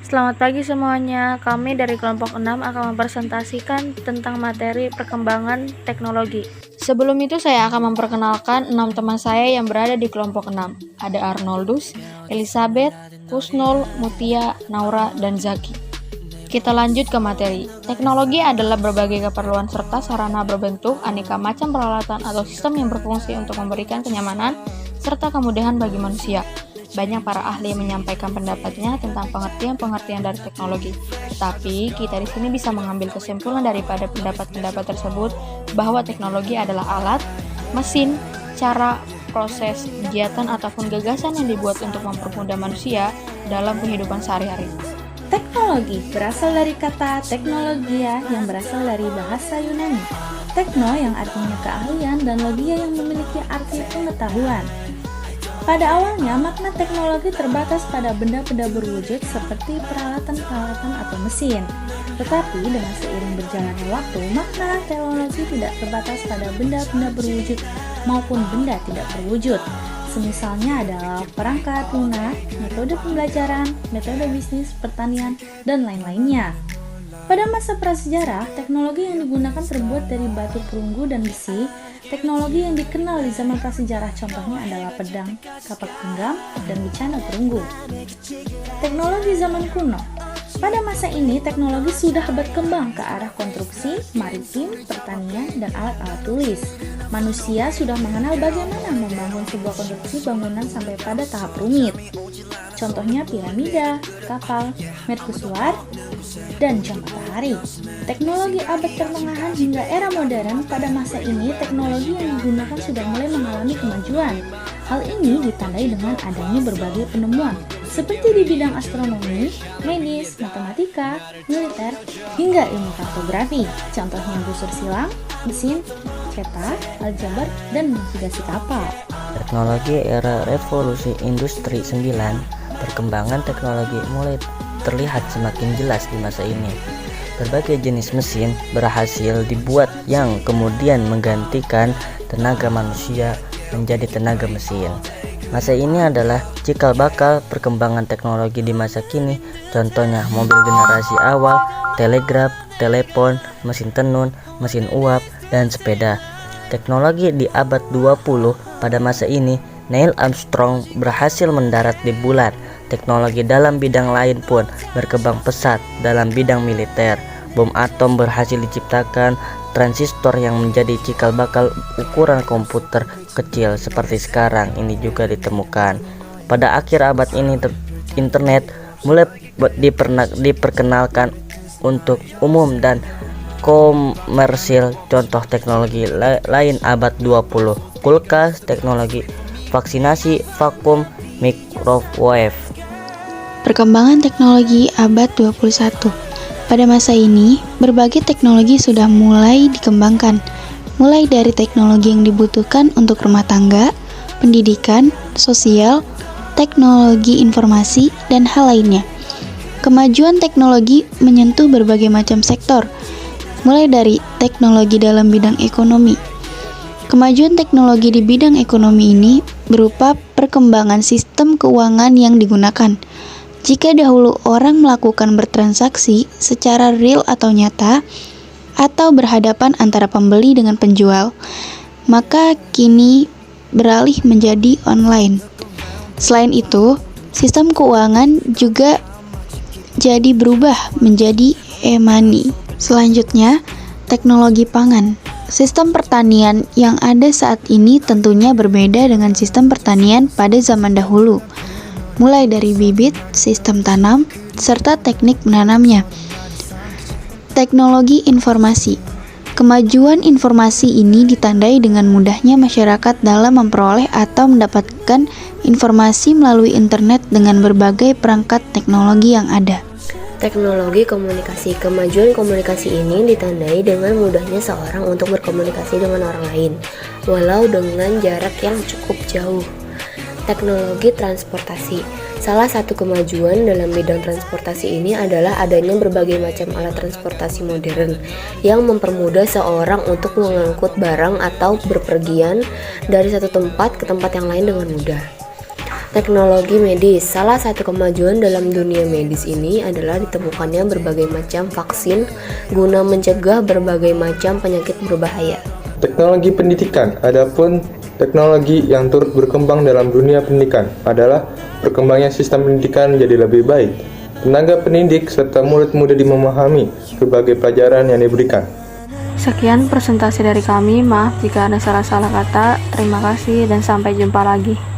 Selamat pagi semuanya, kami dari kelompok 6 akan mempresentasikan tentang materi perkembangan teknologi. Sebelum itu saya akan memperkenalkan 6 teman saya yang berada di kelompok 6. Ada Arnoldus, Elizabeth, Kusnul, Mutia, Naura, dan Zaki. Kita lanjut ke materi. Teknologi adalah berbagai keperluan serta sarana berbentuk aneka macam peralatan atau sistem yang berfungsi untuk memberikan kenyamanan serta kemudahan bagi manusia. Banyak para ahli yang menyampaikan pendapatnya tentang pengertian-pengertian dari teknologi. Tetapi, kita di sini bisa mengambil kesimpulan daripada pendapat-pendapat tersebut bahwa teknologi adalah alat, mesin, cara, proses, kegiatan, ataupun gagasan yang dibuat untuk mempermudah manusia dalam kehidupan sehari-hari. Teknologi berasal dari kata teknologia yang berasal dari bahasa Yunani. Tekno yang artinya keahlian dan logia yang memiliki arti pengetahuan. Pada awalnya, makna teknologi terbatas pada benda-benda berwujud seperti peralatan-peralatan atau mesin. Tetapi dengan seiring berjalannya waktu, makna teknologi tidak terbatas pada benda-benda berwujud maupun benda tidak berwujud. Semisalnya adalah perangkat lunak, metode pembelajaran, metode bisnis, pertanian, dan lain-lainnya. Pada masa prasejarah, teknologi yang digunakan terbuat dari batu perunggu dan besi. Teknologi yang dikenal di zaman prasejarah contohnya adalah pedang, kapak genggam, dan bencana perunggu. Teknologi zaman kuno. Pada masa ini, teknologi sudah berkembang ke arah konstruksi, maritim, pertanian, dan alat-alat tulis. Manusia sudah mengenal bagaimana membangun sebuah konstruksi bangunan sampai pada tahap rumit. Contohnya piramida, kapal, mercusuar, dan jam matahari. Teknologi abad pertengahan hingga era modern, pada masa ini teknologi yang digunakan sudah mulai mengalami kemajuan. Hal ini ditandai dengan adanya berbagai penemuan seperti di bidang astronomi, medis, matematika, militer, hingga ilmu kartografi. Contohnya busur silang, mesin, cetak, aljabar, dan navigasi kapal. Teknologi era revolusi industri 9, perkembangan teknologi mulai terlihat semakin jelas di masa ini. Berbagai jenis mesin berhasil dibuat yang kemudian menggantikan tenaga manusia menjadi tenaga mesin. Masa ini adalah cikal bakal perkembangan teknologi di masa kini. Contohnya mobil generasi awal, telegraf, telepon, mesin tenun, mesin uap, dan sepeda. Teknologi di abad 20 pada masa ini, Neil Armstrong berhasil mendarat di bulan. Teknologi dalam bidang lain pun berkembang pesat dalam bidang militer. Bom atom berhasil diciptakan, transistor yang menjadi cikal bakal ukuran komputer kecil seperti sekarang ini juga ditemukan. Pada akhir abad ini internet mulai diperkenalkan untuk umum dan komersil. Contoh teknologi lain abad 20, kulkas, teknologi vaksinasi, vakum, microwave. Perkembangan teknologi abad 21. Pada masa ini, berbagai teknologi sudah mulai dikembangkan, mulai dari teknologi yang dibutuhkan untuk rumah tangga, pendidikan, sosial, teknologi informasi, dan hal lainnya. Kemajuan teknologi menyentuh berbagai macam sektor, mulai dari teknologi dalam bidang ekonomi. Kemajuan teknologi di bidang ekonomi ini berupa perkembangan sistem keuangan yang digunakan. Jika dahulu orang melakukan bertransaksi secara real atau nyata, atau berhadapan antara pembeli dengan penjual, maka kini beralih menjadi online. Selain itu, sistem keuangan juga jadi berubah menjadi e-money. Selanjutnya, teknologi pangan. Sistem pertanian yang ada saat ini tentunya berbeda dengan sistem pertanian pada zaman dahulu, mulai dari bibit, sistem tanam, serta teknik menanamnya. Teknologi informasi. Kemajuan informasi ini ditandai dengan mudahnya masyarakat dalam memperoleh atau mendapatkan informasi melalui internet dengan berbagai perangkat teknologi yang ada. Teknologi komunikasi. Kemajuan komunikasi ini ditandai dengan mudahnya seorang untuk berkomunikasi dengan orang lain, walau dengan jarak yang cukup jauh. Teknologi transportasi. Salah satu kemajuan dalam bidang transportasi ini adalah adanya berbagai macam alat transportasi modern yang mempermudah seorang untuk mengangkut barang atau berpergian dari satu tempat ke tempat yang lain dengan mudah. Teknologi medis. Salah satu kemajuan dalam dunia medis ini adalah ditemukannya berbagai macam vaksin guna mencegah berbagai macam penyakit berbahaya. Teknologi pendidikan. Adapun teknologi yang turut berkembang dalam dunia pendidikan adalah berkembangnya sistem pendidikan menjadi lebih baik. Tenaga pendidik serta murid mudah memahami berbagai pelajaran yang diberikan. Sekian presentasi dari kami, maaf jika ada salah-salah kata. Terima kasih dan sampai jumpa lagi.